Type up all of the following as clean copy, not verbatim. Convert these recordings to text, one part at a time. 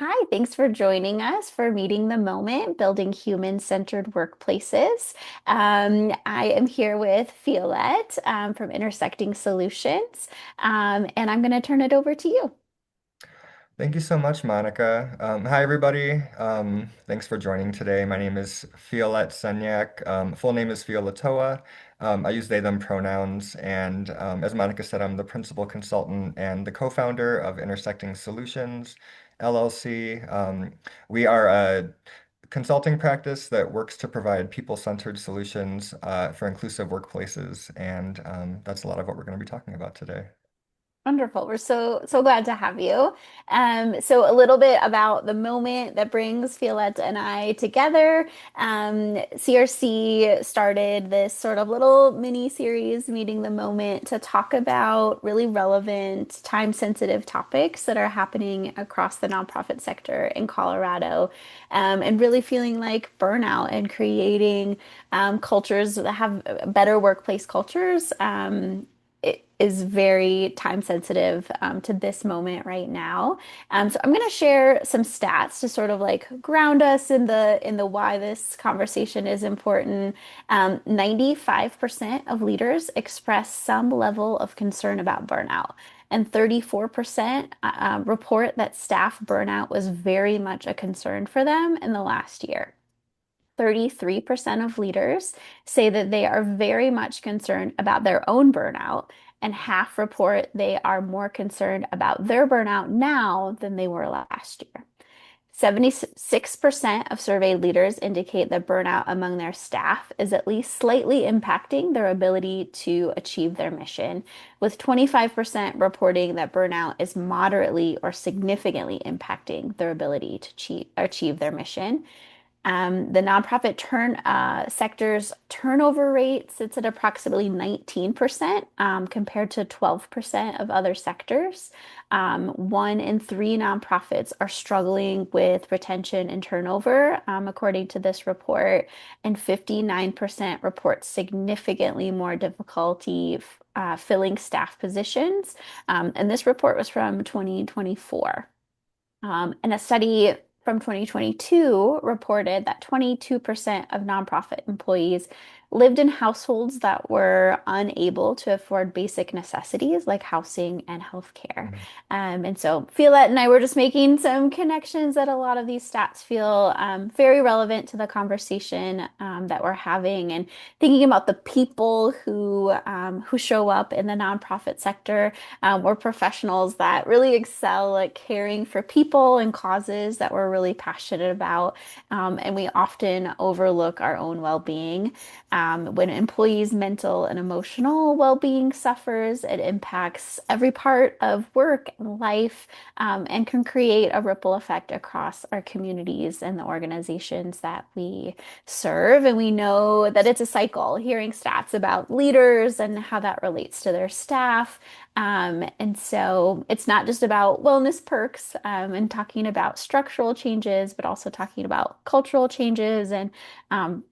Hi, thanks for joining us for Meeting the Moment, Building Human-Centered Workplaces. I am here with Fiolet from Intersecting Solutions, and I'm going to turn it over to you. Thank you so much, Monica. Hi, everybody. Thanks for joining today. My name is Fiolet Ksenyak. Full name is Fioletowa. I use they, them pronouns. And as Monica said, I'm the principal consultant and the co-founder of Intersecting Solutions, LLC. We are a consulting practice that works to provide people-centered solutions for inclusive workplaces. And that's a lot of what we're going to be talking about today. Wonderful. We're so glad to have you. So a little bit about the moment that brings Violetta and I together. CRC started this sort of little mini series, Meeting the Moment, to talk about really relevant, time-sensitive topics that are happening across the nonprofit sector in Colorado, and really feeling like burnout and creating cultures that have better workplace cultures. It is very time sensitive to this moment right now. So I'm going to share some stats to sort of like ground us in the why this conversation is important. 95% of leaders express some level of concern about burnout, and 34% report that staff burnout was very much a concern for them in the last year. 33% of leaders say that they are very much concerned about their own burnout, and half report they are more concerned about their burnout now than they were last year. 76% of surveyed leaders indicate that burnout among their staff is at least slightly impacting their ability to achieve their mission, with 25% reporting that burnout is moderately or significantly impacting their ability to achieve their mission. The nonprofit sector's turnover rate sits at approximately 19%, compared to 12% of other sectors. One in three nonprofits are struggling with retention and turnover, according to this report, and 59% report significantly more difficulty filling staff positions. And this report was from 2024. And a study from 2022 reported that 22% of nonprofit employees lived in households that were unable to afford basic necessities like housing and healthcare. And so Fiolette and I were just making some connections that a lot of these stats feel very relevant to the conversation that we're having, and thinking about the people who show up in the nonprofit sector. We're professionals that really excel at caring for people and causes that we're really passionate about. And we often overlook our own well-being. When employees' mental and emotional well-being suffers, it impacts every part of work and life, and can create a ripple effect across our communities and the organizations that we serve. And we know that it's a cycle, hearing stats about leaders and how that relates to their staff. And so it's not just about wellness perks, and talking about structural changes, but also talking about cultural changes and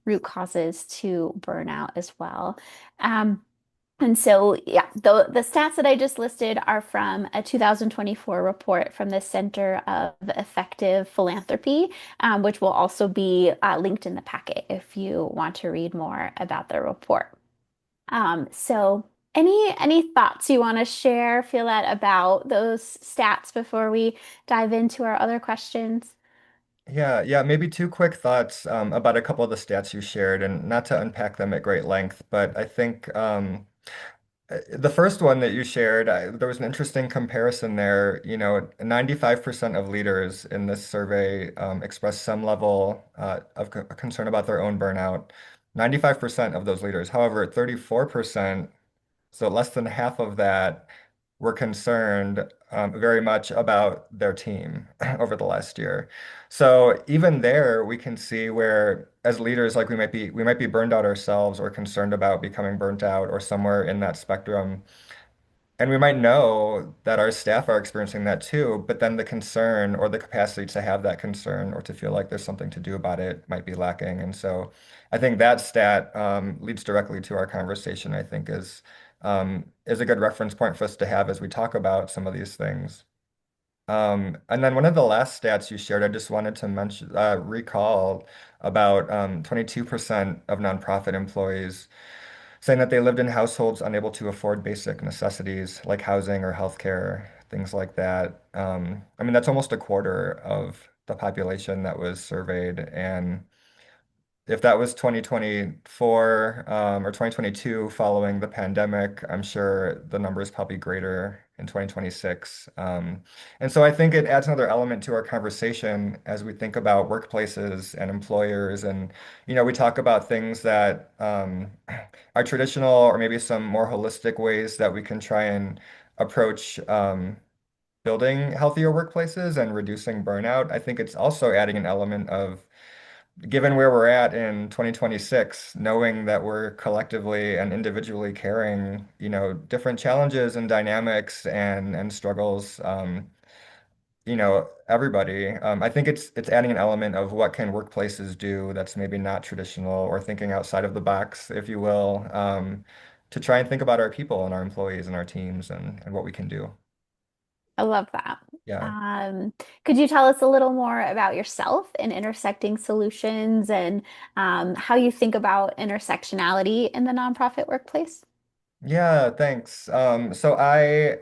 root causes to burnout as well. Um, and so, yeah, the stats that I just listed are from a 2024 report from the Center of Effective Philanthropy, which will also be linked in the packet if you want to read more about the report. So any thoughts you want to share, Fiolette, about those stats before we dive into our other questions? Yeah, maybe two quick thoughts about a couple of the stats you shared, and not to unpack them at great length, but I think the first one that you shared, there was an interesting comparison there. 95% of leaders in this survey expressed some level of concern about their own burnout. 95% of those leaders. However, 34%, so less than half of that, were concerned very much about their team over the last year. So even there, we can see where, as leaders, like we might be burned out ourselves, or concerned about becoming burnt out, or somewhere in that spectrum. And we might know that our staff are experiencing that too, but then the concern or the capacity to have that concern or to feel like there's something to do about it might be lacking. And so I think that stat leads directly to our conversation, I think is a good reference point for us to have as we talk about some of these things. And then one of the last stats you shared, I just wanted to mention, recall about 22% of nonprofit employees saying that they lived in households unable to afford basic necessities like housing or healthcare, things like that. I mean, that's almost a quarter of the population that was surveyed. And if that was 2024 or 2022 following the pandemic, I'm sure the number is probably greater in 2026. And so I think it adds another element to our conversation as we think about workplaces and employers. And, we talk about things that are traditional or maybe some more holistic ways that we can try and approach building healthier workplaces and reducing burnout. I think it's also adding an element of given where we're at in 2026, knowing that we're collectively and individually carrying, different challenges and dynamics and struggles, everybody. I think it's adding an element of what can workplaces do that's maybe not traditional or thinking outside of the box, if you will, to try and think about our people and our employees and our teams and what we can do. I love that. Yeah. Um, could you tell us a little more about yourself and intersecting solutions and how you think about intersectionality in the nonprofit workplace? Yeah, thanks. My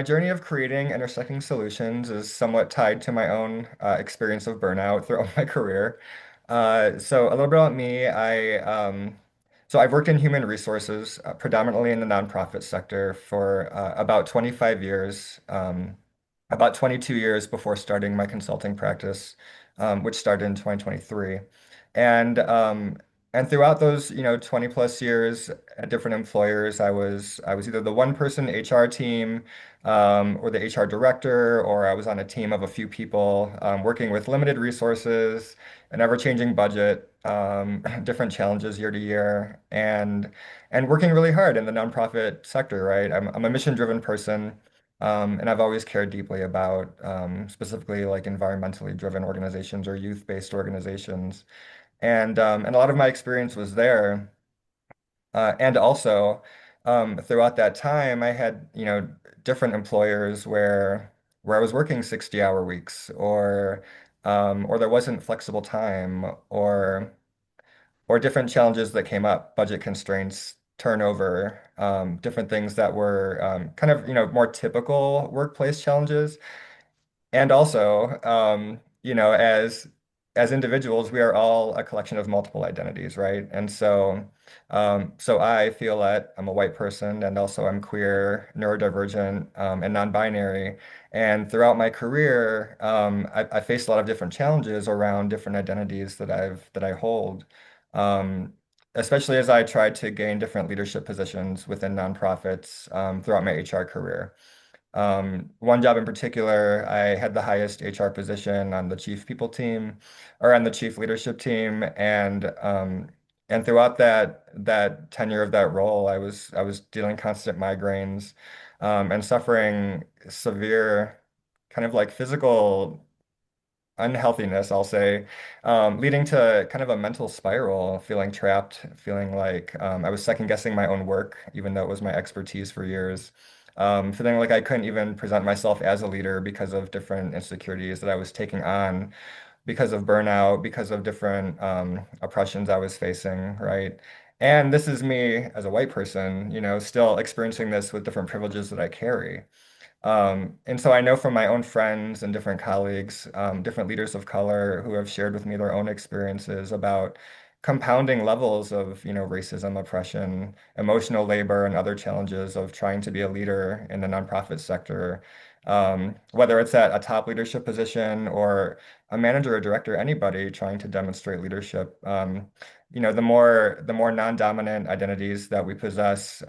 journey of creating intersecting solutions is somewhat tied to my own experience of burnout throughout my career. So a little bit about me, I've worked in human resources, predominantly in the nonprofit sector for about 25 years, about 22 years before starting my consulting practice, which started in 2023. And um, and throughout those, 20 plus years at different employers, I was either the one person HR team, or the HR director, or I was on a team of a few people, working with limited resources, an ever-changing budget, different challenges year to year, and working really hard in the nonprofit sector, right? I'm a mission-driven person. And I've always cared deeply about specifically like environmentally driven organizations or youth-based organizations. And a lot of my experience was there. And also, throughout that time, I had, different employers where I was working 60-hour weeks or there wasn't flexible time or different challenges that came up, budget constraints, turnover, different things that were kind of, more typical workplace challenges. And also, as individuals, we are all a collection of multiple identities, right? And so I feel that I'm a white person, and also I'm queer, neurodivergent, and non-binary. And throughout my career, I faced a lot of different challenges around different identities that I hold. Um, Especially as I tried to gain different leadership positions within nonprofits, throughout my HR career. One job in particular, I had the highest HR position on the chief people team or on the chief leadership team. And throughout that tenure of that role, I was dealing constant migraines, and suffering severe kind of like physical unhealthiness, I'll say, leading to kind of a mental spiral, feeling trapped, feeling like I was second guessing my own work, even though it was my expertise for years. Feeling like I couldn't even present myself as a leader because of different insecurities that I was taking on, because of burnout, because of different oppressions I was facing, right? And this is me as a white person, still experiencing this with different privileges that I carry. And so I know from my own friends and different colleagues, different leaders of color who have shared with me their own experiences about compounding levels of, racism, oppression, emotional labor, and other challenges of trying to be a leader in the nonprofit sector. Whether it's at a top leadership position or a manager or director, anybody trying to demonstrate leadership. The more non-dominant identities that we possess,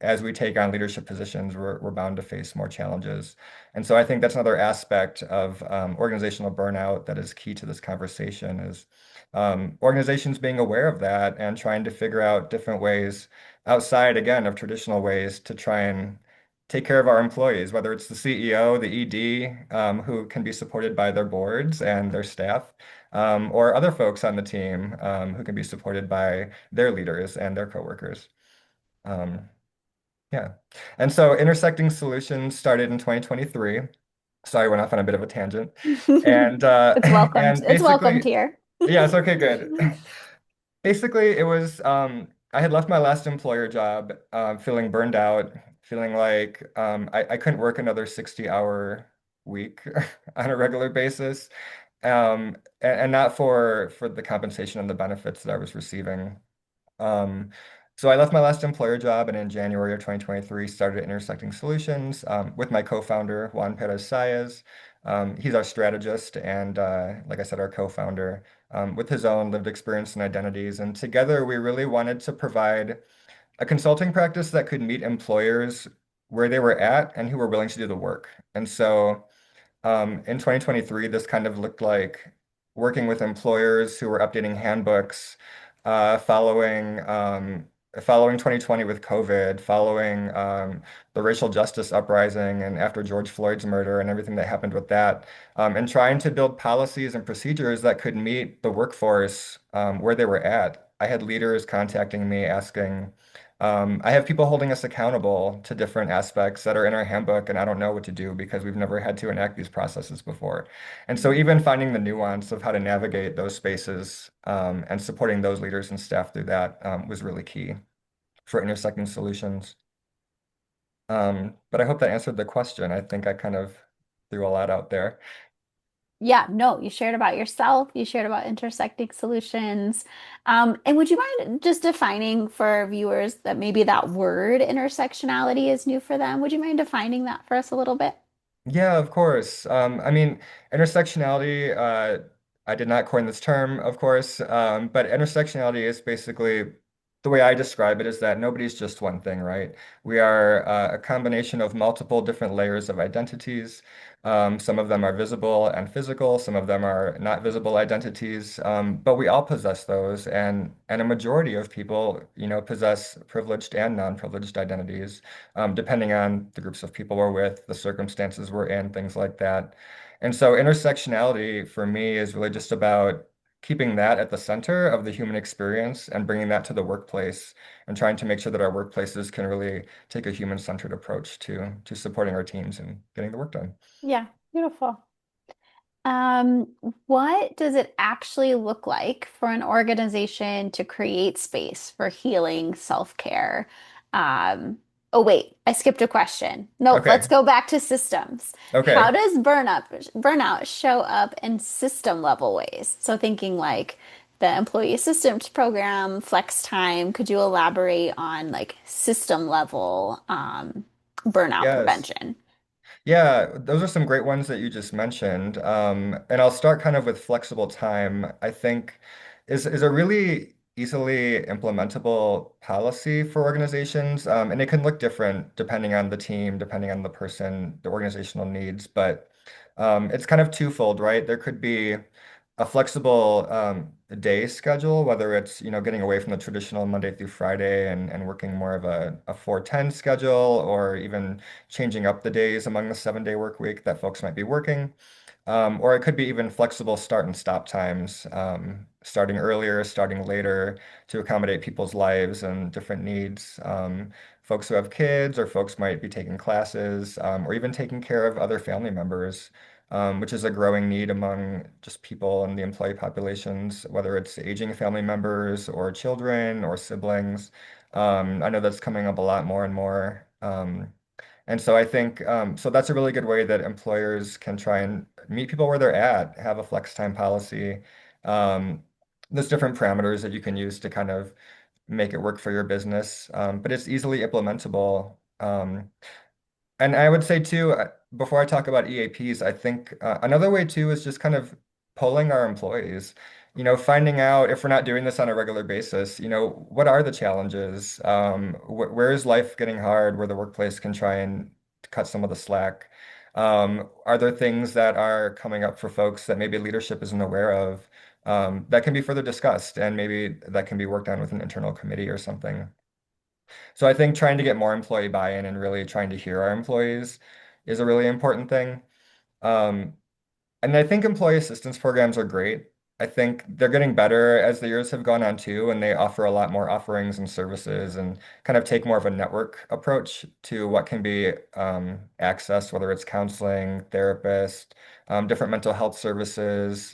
as we take on leadership positions, we're bound to face more challenges. And so I think that's another aspect of organizational burnout that is key to this conversation is organizations being aware of that and trying to figure out different ways outside, again, of traditional ways to try and take care of our employees, whether it's the CEO, the ED, who can be supported by their boards and their staff, or other folks on the team, who can be supported by their leaders and their coworkers. Um, Yeah. And so Intersecting Solutions started in 2023. Sorry, I went off on a bit of a tangent. And It's welcomed. and It's welcomed basically, here. yeah, it's okay, good. Basically, it was I had left my last employer job, feeling burned out, feeling like I couldn't work another 60-hour week on a regular basis. And not for the compensation and the benefits that I was receiving. Um, so I left my last employer job and in January of 2023 started Intersecting Solutions with my co-founder, Juan Perez Saez. He's our strategist and, like I said, our co-founder with his own lived experience and identities. And together we really wanted to provide a consulting practice that could meet employers where they were at and who were willing to do the work. And so in 2023, this kind of looked like working with employers who were updating handbooks, following 2020 with COVID, following the racial justice uprising, and after George Floyd's murder and everything that happened with that, and trying to build policies and procedures that could meet the workforce where they were at. I had leaders contacting me asking. I have people holding us accountable to different aspects that are in our handbook, and I don't know what to do because we've never had to enact these processes before. And so, even finding the nuance of how to navigate those spaces and supporting those leaders and staff through that was really key for intersecting solutions. But I hope that answered the question. I think I kind of threw a lot out there. Yeah, no, you shared about yourself, you shared about intersecting solutions. And would you mind just defining for viewers that maybe that word intersectionality is new for them? Would you mind defining that for us a little bit? Yeah, of course. I mean, intersectionality, I did not coin this term, of course, but intersectionality is basically the way I describe it is that nobody's just one thing, right? We are a combination of multiple different layers of identities. Some of them are visible and physical, some of them are not visible identities, but we all possess those, and a majority of people, possess privileged and non-privileged identities depending on the groups of people we're with, the circumstances we're in, things like that. And so intersectionality for me is really just about keeping that at the center of the human experience and bringing that to the workplace and trying to make sure that our workplaces can really take a human-centered approach to supporting our teams and getting the work done. Yeah, beautiful. Um, what does it actually look like for an organization to create space for healing, self-care? Um, oh wait, I skipped a question. Nope, let's Okay. go back to systems. How Okay. does burnout show up in system level ways? So thinking like the employee assistance program, flex time, could you elaborate on like system level burnout Yes. prevention? Yeah, those are some great ones that you just mentioned. And I'll start kind of with flexible time, I think is a really easily implementable policy for organizations. And it can look different depending on the team, depending on the person, the organizational needs, but it's kind of twofold, right? There could be a flexible day schedule, whether it's, getting away from the traditional Monday through Friday and working more of a 4-10 schedule, or even changing up the days among the 7-day work week that folks might be working. Or it could be even flexible start and stop times, starting earlier, starting later to accommodate people's lives and different needs. Folks who have kids, or folks might be taking classes, or even taking care of other family members, which is a growing need among just people in the employee populations, whether it's aging family members or children or siblings. I know that's coming up a lot more and more. And so I think so that's a really good way that employers can try and meet people where they're at, have a flex time policy. Um, there's different parameters that you can use to kind of make it work for your business, but it's easily implementable. And I would say too, before I talk about EAPs, I think another way too is just kind of polling our employees, finding out if we're not doing this on a regular basis, what are the challenges? Where is life getting hard where the workplace can try and cut some of the slack? Are there things that are coming up for folks that maybe leadership isn't aware of that can be further discussed and maybe that can be worked on with an internal committee or something? So I think trying to get more employee buy-in and really trying to hear our employees is a really important thing. Um, and I think employee assistance programs are great. I think they're getting better as the years have gone on too, and they offer a lot more offerings and services and kind of take more of a network approach to what can be accessed, whether it's counseling, therapist, different mental health services,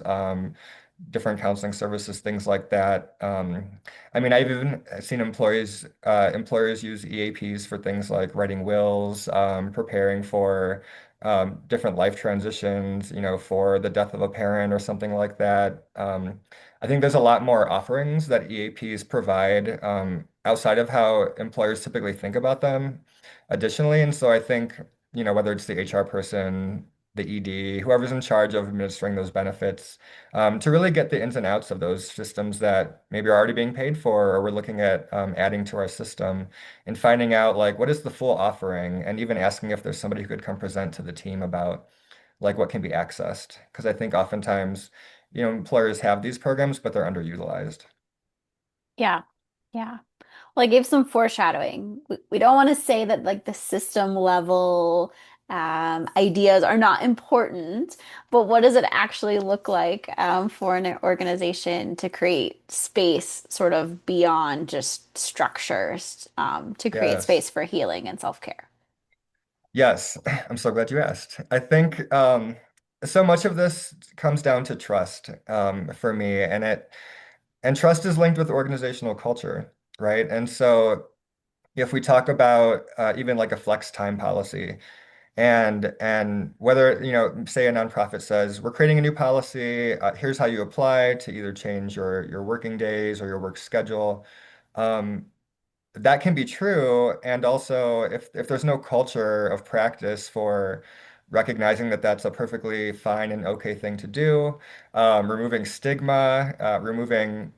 different counseling services, things like that. I mean, I've even seen employers use EAPs for things like writing wills, preparing for different life transitions, for the death of a parent or something like that. I think there's a lot more offerings that EAPs provide outside of how employers typically think about them additionally. And so I think, whether it's the HR person, the ED, whoever's in charge of administering those benefits, to really get the ins and outs of those systems that maybe are already being paid for or we're looking at adding to our system and finding out like what is the full offering and even asking if there's somebody who could come present to the team about like what can be accessed. Because I think oftentimes, employers have these programs, but they're underutilized. Yeah. Yeah. Well, I gave some foreshadowing. We don't want to say that like the system level ideas are not important, but what does it actually look like for an organization to create space sort of beyond just structures, to create Yes. space for healing and self-care? Yes. I'm so glad you asked. I think so much of this comes down to trust for me, and trust is linked with organizational culture, right? And so if we talk about even like a flex time policy, and whether, say a nonprofit says, we're creating a new policy, here's how you apply to either change your working days or your work schedule. Um, that can be true. And also, if there's no culture of practice for recognizing that that's a perfectly fine and okay thing to do, removing stigma, removing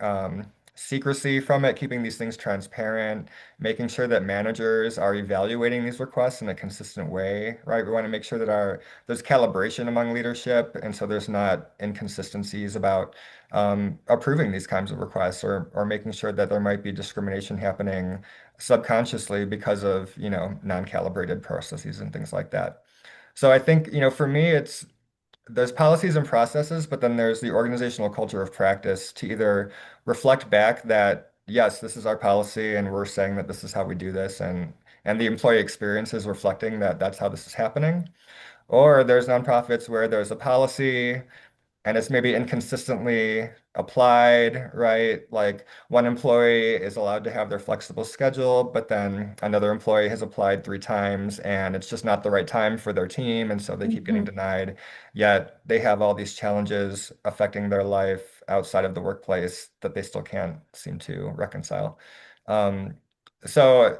secrecy from it, keeping these things transparent, making sure that managers are evaluating these requests in a consistent way, right? We want to make sure that there's calibration among leadership, and so there's not inconsistencies about approving these kinds of requests or making sure that there might be discrimination happening subconsciously because of, non-calibrated processes and things like that. So I think, for me, there's policies and processes, but then there's the organizational culture of practice to either reflect back that, yes, this is our policy and we're saying that this is how we do this and the employee experience is reflecting that that's how this is happening. Or there's nonprofits where there's a policy and it's maybe inconsistently applied, right? Like one employee is allowed to have their flexible schedule, but then another employee has applied 3 times and it's just not the right time for their team. And so they keep getting Hmm. denied. Yet they have all these challenges affecting their life outside of the workplace that they still can't seem to reconcile. Um, so,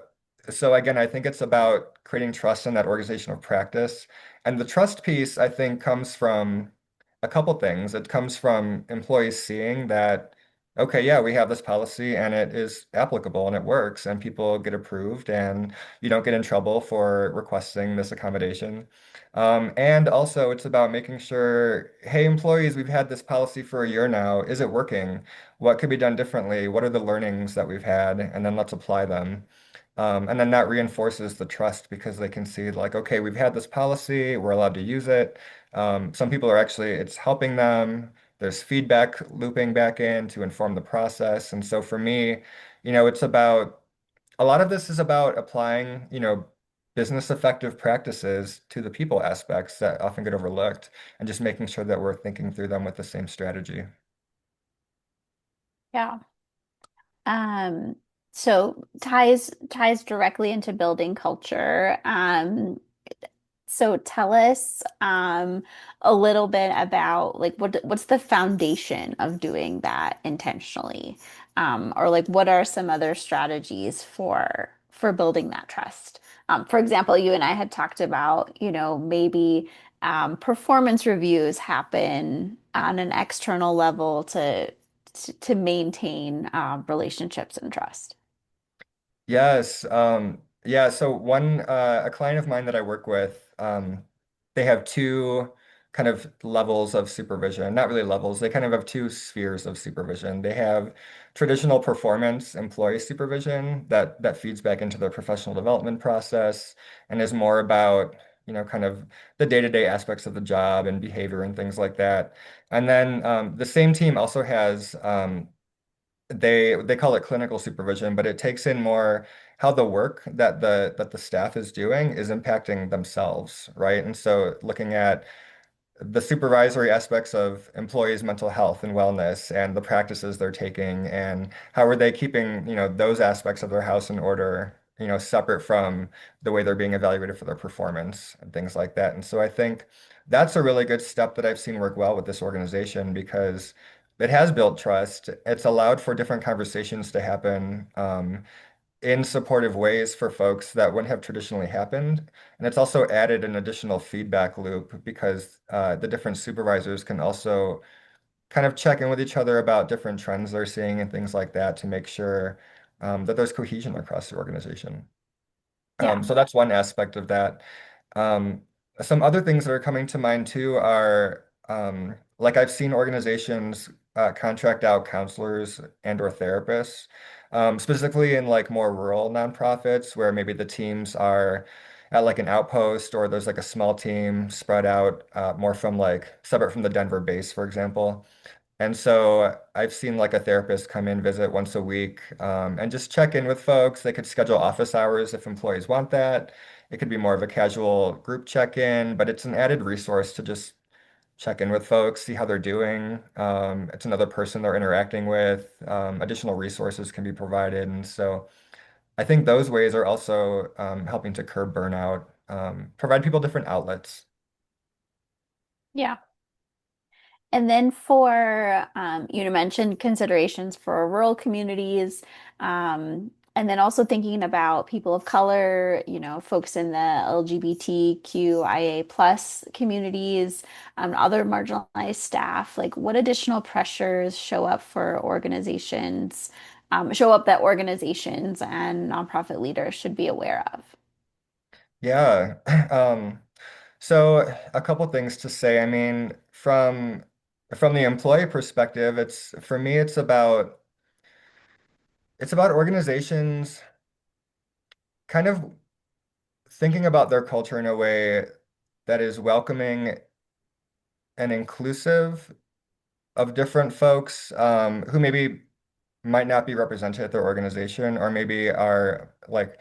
so again, I think it's about creating trust in that organizational practice. And the trust piece, I think, comes from a couple things. It comes from employees seeing that, okay, yeah, we have this policy and it is applicable and it works and people get approved and you don't get in trouble for requesting this accommodation. And also it's about making sure, hey, employees, we've had this policy for a year now. Is it working? What could be done differently? What are the learnings that we've had? And then let's apply them. And then that reinforces the trust because they can see like, okay, we've had this policy, we're allowed to use it. Some people are actually, it's helping them. There's feedback looping back in to inform the process. And so for me, it's about, a lot of this is about applying, business effective practices to the people aspects that often get overlooked and just making sure that we're thinking through them with the same strategy. Yeah. Um, so ties directly into building culture. So tell us a little bit about like what's the foundation of doing that intentionally? Or like what are some other strategies for building that trust? For example, you and I had talked about, maybe performance reviews happen on an external level to maintain relationships and trust. Yes. Yeah. So a client of mine that I work with, they have two kind of levels of supervision. Not really levels. They kind of have two spheres of supervision. They have traditional performance employee supervision that feeds back into their professional development process and is more about kind of the day-to-day aspects of the job and behavior and things like that. And then the same team also has they call it clinical supervision, but it takes in more how the work that the staff is doing is impacting themselves, right? And so looking at the supervisory aspects of employees' mental health and wellness and the practices they're taking and how are they keeping, those aspects of their house in order, separate from the way they're being evaluated for their performance and things like that. And so I think that's a really good step that I've seen work well with this organization because it has built trust. It's allowed for different conversations to happen. In supportive ways for folks that wouldn't have traditionally happened. And it's also added an additional feedback loop because the different supervisors can also kind of check in with each other about different trends they're seeing and things like that to make sure that there's cohesion across the organization. Yeah. So that's one aspect of that. Um, some other things that are coming to mind too are like I've seen organizations contract out counselors and or therapists, specifically in like more rural nonprofits where maybe the teams are at like an outpost or there's like a small team spread out more from like separate from the Denver base, for example. And so I've seen like a therapist come in, visit once a week, and just check in with folks. They could schedule office hours if employees want that. It could be more of a casual group check-in, but it's an added resource to just check in with folks, see how they're doing. It's another person they're interacting with. Additional resources can be provided. And so I think those ways are also helping to curb burnout, provide people different outlets. Yeah. And then for, you mentioned considerations for rural communities, and then also thinking about people of color, folks in the LGBTQIA plus communities, other marginalized staff, like what additional pressures show up that organizations and nonprofit leaders should be aware of? Yeah. So a couple things to say. I mean, from the employee perspective, it's for me, it's about organizations kind of thinking about their culture in a way that is welcoming and inclusive of different folks who maybe might not be represented at their organization or maybe are like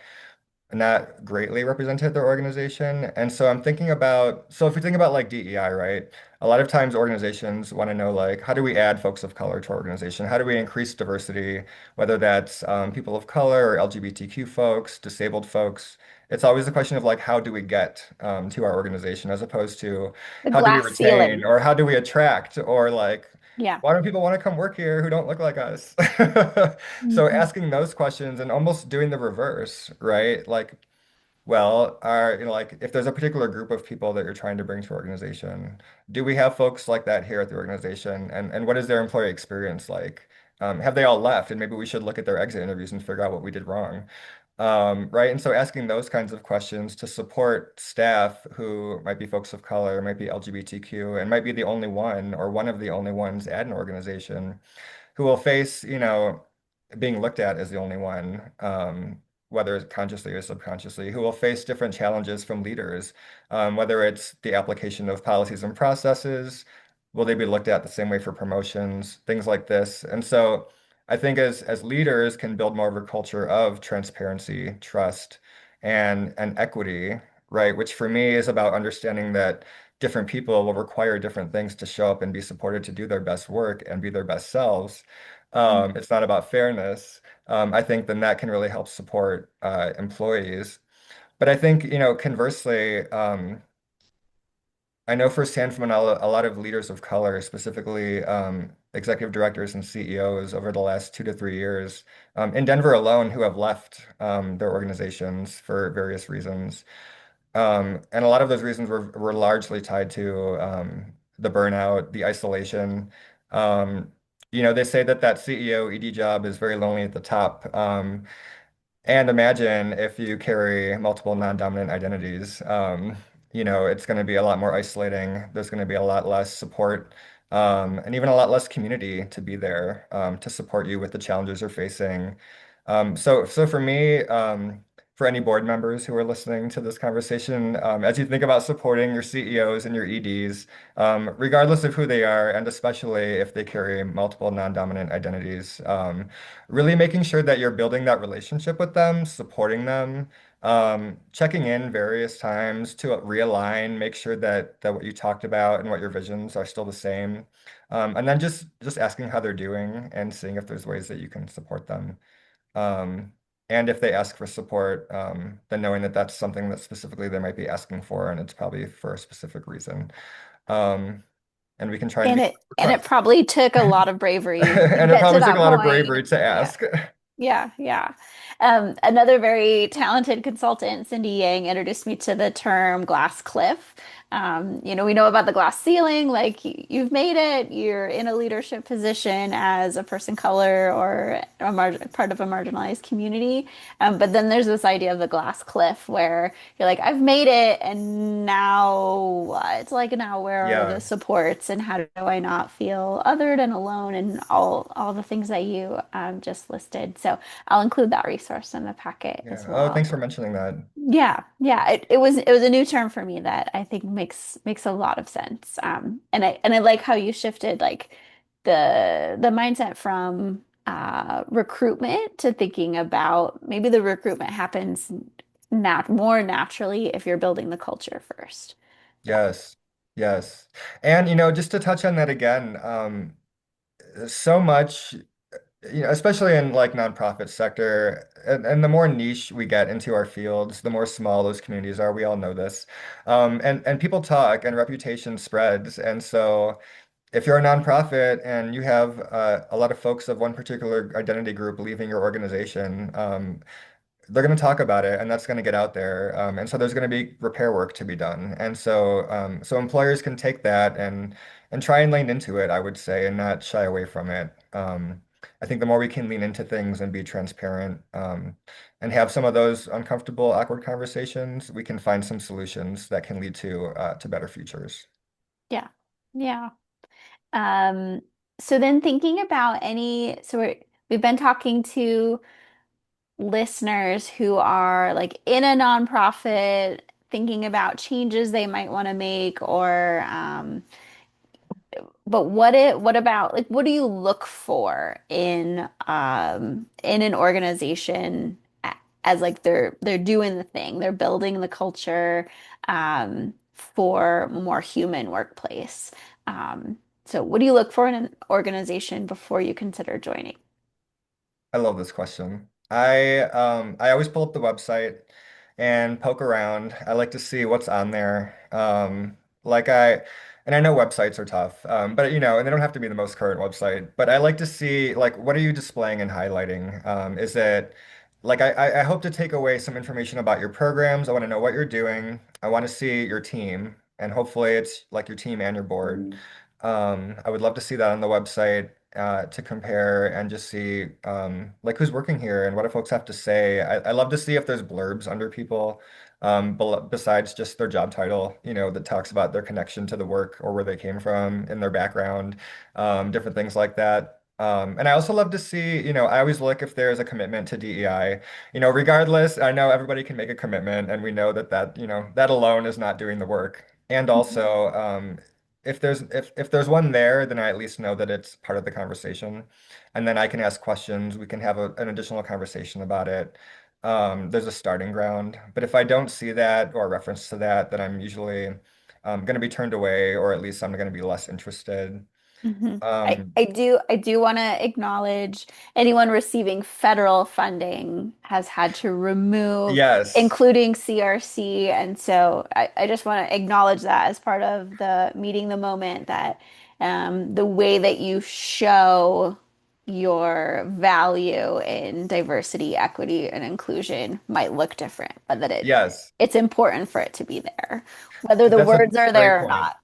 not greatly represented their organization. And so I'm thinking about, so if you think about like DEI, right? A lot of times organizations want to know like, how do we add folks of color to our organization? How do we increase diversity, whether that's people of color or LGBTQ folks, disabled folks? It's always a question of like, how do we get to our organization as opposed to The how do we glass retain ceiling. or how do we attract or like, Yeah. why don't people want to come work here who don't look like us? So Mhm. asking those questions and almost doing the reverse, right? Like, well, like if there's a particular group of people that you're trying to bring to your organization, do we have folks like that here at the organization? And what is their employee experience like? Have they all left? And maybe we should look at their exit interviews and figure out what we did wrong. Right. And so asking those kinds of questions to support staff who might be folks of color, might be LGBTQ, and might be the only one or one of the only ones at an organization who will face, being looked at as the only one, whether it's consciously or subconsciously, who will face different challenges from leaders, whether it's the application of policies and processes, will they be looked at the same way for promotions, things like this. And so I think as leaders can build more of a culture of transparency, trust, and equity, right? Which for me is about understanding that different people will require different things to show up and be supported to do their best work and be their best selves. It's not about fairness. I think then that can really help support employees. But I think, conversely, I know firsthand from a lot of leaders of color, specifically executive directors and CEOs over the last 2 to 3 years in Denver alone who have left their organizations for various reasons. And a lot of those reasons were largely tied to the burnout, the isolation. Um, they say that that CEO ED job is very lonely at the top. And imagine if you carry multiple non-dominant identities, it's going to be a lot more isolating. There's going to be a lot less support, and even a lot less community to be there, to support you with the challenges you're facing. So for me, for any board members who are listening to this conversation, as you think about supporting your CEOs and your EDs, regardless of who they are, and especially if they carry multiple non-dominant identities, really making sure that you're building that relationship with them, supporting them, checking in various times to realign, make sure that what you talked about and what your visions are still the same. And then just asking how they're doing and seeing if there's ways that you can support them. Um, and if they ask for support, then knowing that that's something that specifically they might be asking for, and it's probably for a specific reason. Um, and we can try and And be it trust. probably took a lot of bravery to And it get to probably took a that lot of point. bravery to Yeah. ask. Yeah, yeah. Another very talented consultant, Cindy Yang, introduced me to the term glass cliff. We know about the glass ceiling, like you've made it, you're in a leadership position as a person color or part of a marginalized community. But then there's this idea of the glass cliff where you're like, I've made it, and now what? Like now where are the Yeah, supports and how do I not feel othered and alone and all the things that you just listed. So I'll include that resource in the packet yeah. as Oh, well. thanks for mentioning that. Yeah, yeah. It was a new term for me that I think makes a lot of sense. And I like how you shifted like the mindset from recruitment to thinking about maybe the recruitment happens more naturally if you're building the culture first. Yeah. Yes, yes. And just to touch on that again, so much. Especially in like nonprofit sector, and the more niche we get into our fields, the more small those communities are. We all know this. And people talk and reputation spreads. And so if you're a nonprofit and you have a lot of folks of one particular identity group leaving your organization, they're going to talk about it and that's going to get out there. And so there's going to be repair work to be done. And so employers can take that and try and lean into it, I would say, and not shy away from it. I think the more we can lean into things and be transparent, and have some of those uncomfortable, awkward conversations, we can find some solutions that can lead to better futures. Yeah. Yeah. Um, so then thinking about we've been talking to listeners who are like in a nonprofit thinking about changes they might want to make or but what about like what do you look for in an organization as like they're doing the thing, they're building the culture for a more human workplace. So what do you look for in an organization before you consider joining? I love this question. I always pull up the website and poke around. I like to see what's on there. Like I and I know websites are tough, but and they don't have to be the most current website. But I like to see like what are you displaying and highlighting? Is it like I hope to take away some information about your programs. I want to know what you're doing. I want to see your team, and hopefully it's like your team and your board. I would love to see that on the website to compare and just see like who's working here and what do folks have to say. I love to see if there's blurbs under people besides just their job title, that talks about their connection to the work or where they came from in their background, different things like that. And I also love to see, I always look if there's a commitment to DEI. Regardless, I know everybody can make a commitment, and we know that alone is not doing the work. And also, if there's one there, then I at least know that it's part of the conversation, and then I can ask questions. We can have an additional conversation about it. There's a starting ground, but if I don't see that or a reference to that, then I'm usually going to be turned away, or at least I'm going to be less interested. Mhm. I, Um, I do I do want to acknowledge anyone receiving federal funding has had to remove, yes, including CRC. And so I just want to acknowledge that as part of the meeting the moment that the way that you show your value in diversity, equity, and inclusion might look different, but that yes, it's important for it to be there, whether the that's a words are great there or point. not.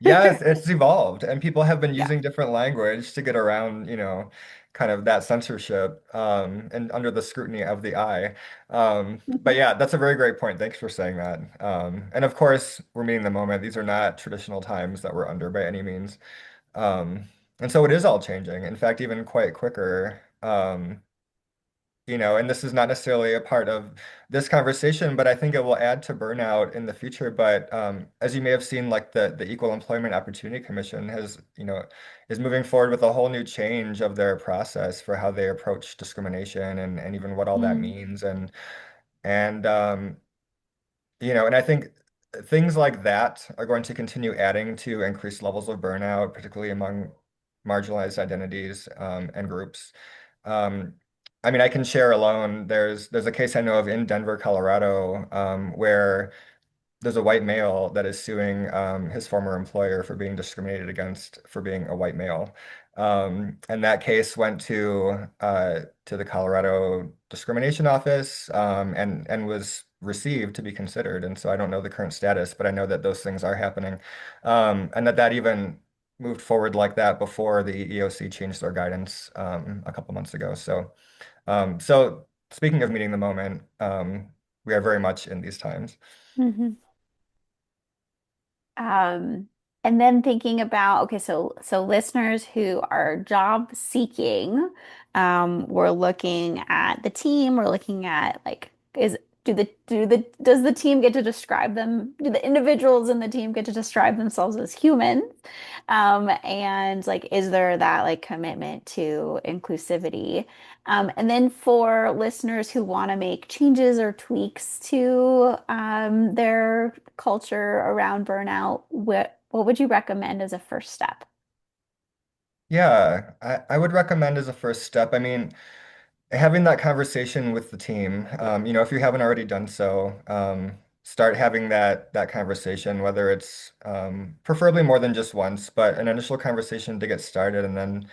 Yes, it's evolved, and people have been Yeah. using different language to get around, kind of that censorship, and under the scrutiny of the eye. But yeah, that's a very great point. Thanks for saying that. And of course, we're meeting the moment. These are not traditional times that we're under by any means. Um, and so it is all changing. In fact, even quite quicker. and this is not necessarily a part of this conversation, but I think it will add to burnout in the future. But as you may have seen, like the Equal Employment Opportunity Commission is moving forward with a whole new change of their process for how they approach discrimination and even what all that Mm, means. And and I think things like that are going to continue adding to increased levels of burnout, particularly among marginalized identities and groups. Um, I mean, I can share alone. There's a case I know of in Denver, Colorado, where there's a white male that is suing his former employer for being discriminated against for being a white male. And that case went to the Colorado Discrimination Office and was received to be considered. And so I don't know the current status, but I know that those things are happening, and that even moved forward like that before the EEOC changed their guidance a couple months ago. So speaking of meeting the moment, we are very much in these times. mhm. Um, and then thinking about, okay, so listeners who are job seeking, we're looking at the team, we're looking at like is does the team get to describe them? Do the individuals in the team get to describe themselves as humans? And like is there that like commitment to inclusivity? And then for listeners who want to make changes or tweaks to their culture around burnout, what would you recommend as a first step? Yeah, I would recommend as a first step. I mean, having that conversation with the team, if you haven't already done so, start having that conversation, whether it's preferably more than just once, but an initial conversation to get started, and then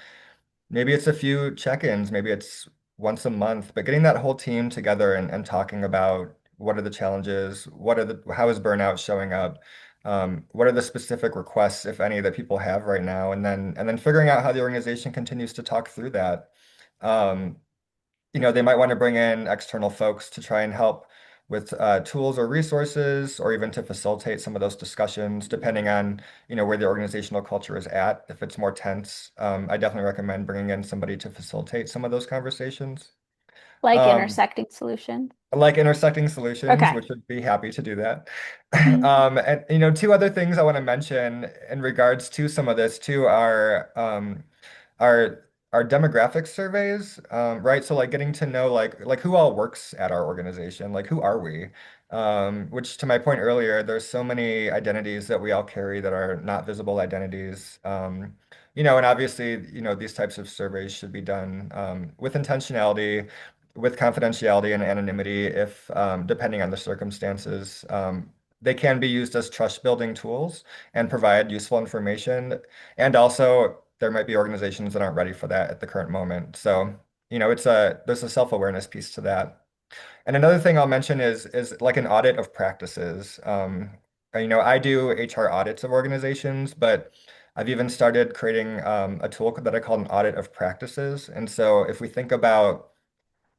maybe it's a few check-ins, maybe it's once a month, but getting that whole team together and talking about what are the challenges, how is burnout showing up, what are the specific requests, if any, that people have right now, and then figuring out how the organization continues to talk through that. Um, they might want to bring in external folks to try and help with tools or resources, or even to facilitate some of those discussions, depending on, where the organizational culture is at. If it's more tense, I definitely recommend bringing in somebody to facilitate some of those conversations. Like Um, intersecting solutions? like Intersecting Solutions, Okay. which would be happy to do that. Mhm. And two other things I want to mention in regards to some of this too are our demographic surveys, right? So like getting to know like who all works at our organization, like who are we? Which to my point earlier, there's so many identities that we all carry that are not visible identities. And obviously, these types of surveys should be done with intentionality, with confidentiality and anonymity, if depending on the circumstances. They can be used as trust building tools and provide useful information. And also, there might be organizations that aren't ready for that at the current moment. So, there's a self-awareness piece to that. And another thing I'll mention is like an audit of practices. I do HR audits of organizations, but I've even started creating a tool that I call an audit of practices. And so if we think about,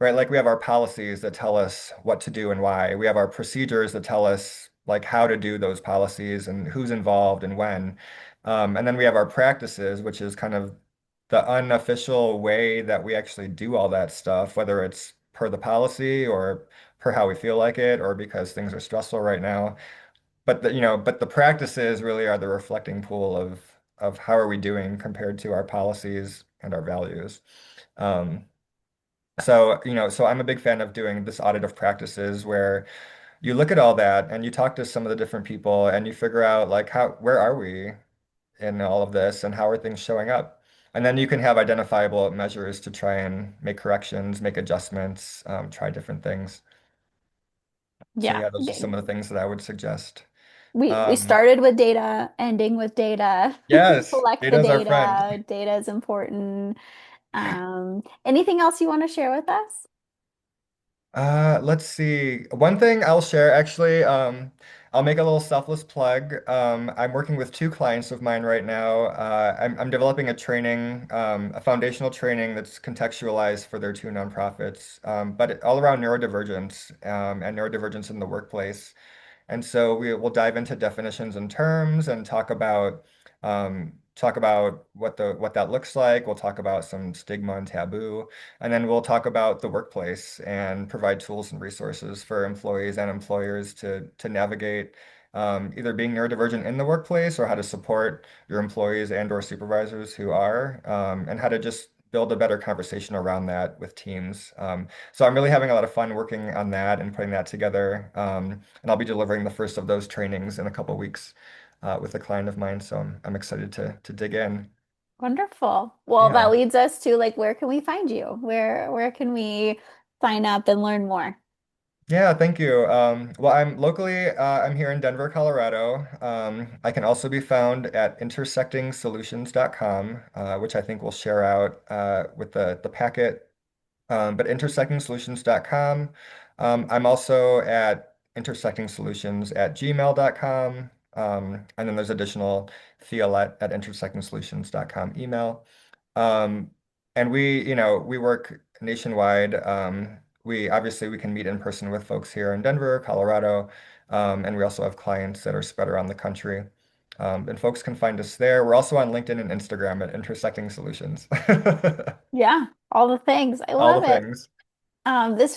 right, like we have our policies that tell us what to do and why. We have our procedures that tell us like how to do those policies and who's involved and when. And then we have our practices, which is kind of the unofficial way that we actually do all that stuff, whether it's per the policy or per how we feel like it or because things are stressful right now. But the practices really are the reflecting pool of how are we doing compared to our policies and our values. Um, so I'm a big fan of doing this audit of practices where you look at all that and you talk to some of the different people and you figure out like where are we in all of this and how are things showing up? And then you can have identifiable measures to try and make corrections, make adjustments, try different things. So Yeah. yeah, those are some of the things that I would suggest. We Um, started with data, ending with data. yes, Collect the data is our friend. data. Data is important. Anything else you want to share with us? Let's see. One thing I'll share actually, I'll make a little selfless plug. I'm working with two clients of mine right now. I'm developing a foundational training that's contextualized for their two nonprofits, but all around neurodivergence, and neurodivergence in the workplace. And so we will dive into definitions and terms and talk about talk about what that looks like. We'll talk about some stigma and taboo, and then we'll talk about the workplace and provide tools and resources for employees and employers to navigate either being neurodivergent in the workplace or how to support your employees and or supervisors who are, and how to just build a better conversation around that with teams. So I'm really having a lot of fun working on that and putting that together. And I'll be delivering the first of those trainings in a couple weeks with a client of mine. So I'm excited to dig in. Wonderful. Well, that Yeah. leads us to like, where can we find you? Where can we sign up and learn more? Yeah, thank you. Well, I'm here in Denver, Colorado. I can also be found at intersectingsolutions.com, which I think we'll share out with the packet. But intersectingsolutions.com. I'm also at intersectingsolutions@gmail.com. And then there's additional Fiolet at intersectingsolutions.com email. Um, and we work nationwide. We can meet in person with folks here in Denver, Colorado, and we also have clients that are spread around the country. And folks can find us there. We're also on LinkedIn and Instagram at Intersecting Solutions. Yeah, all the things. I All love the it. things. This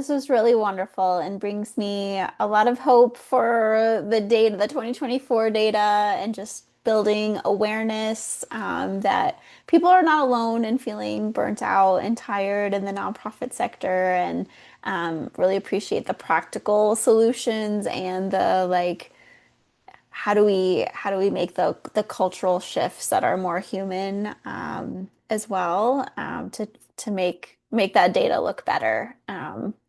was really wonderful and brings me a lot of hope for the data, the 2024 data, and just building awareness that people are not alone in feeling burnt out and tired in the nonprofit sector, and really appreciate the practical solutions and the like how do we make the cultural shifts that are more human as well to make that data look better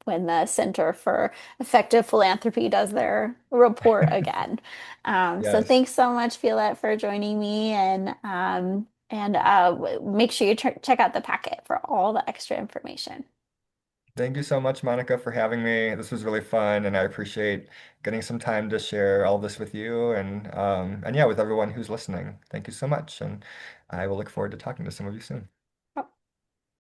when the Center for Effective Philanthropy does their report again. So Yes. thanks so much, Violet, for joining me and make sure you check out the packet for all the extra information. Thank you so much, Monica, for having me. This was really fun, and I appreciate getting some time to share all this with you and yeah, with everyone who's listening. Thank you so much, and I will look forward to talking to some of you soon.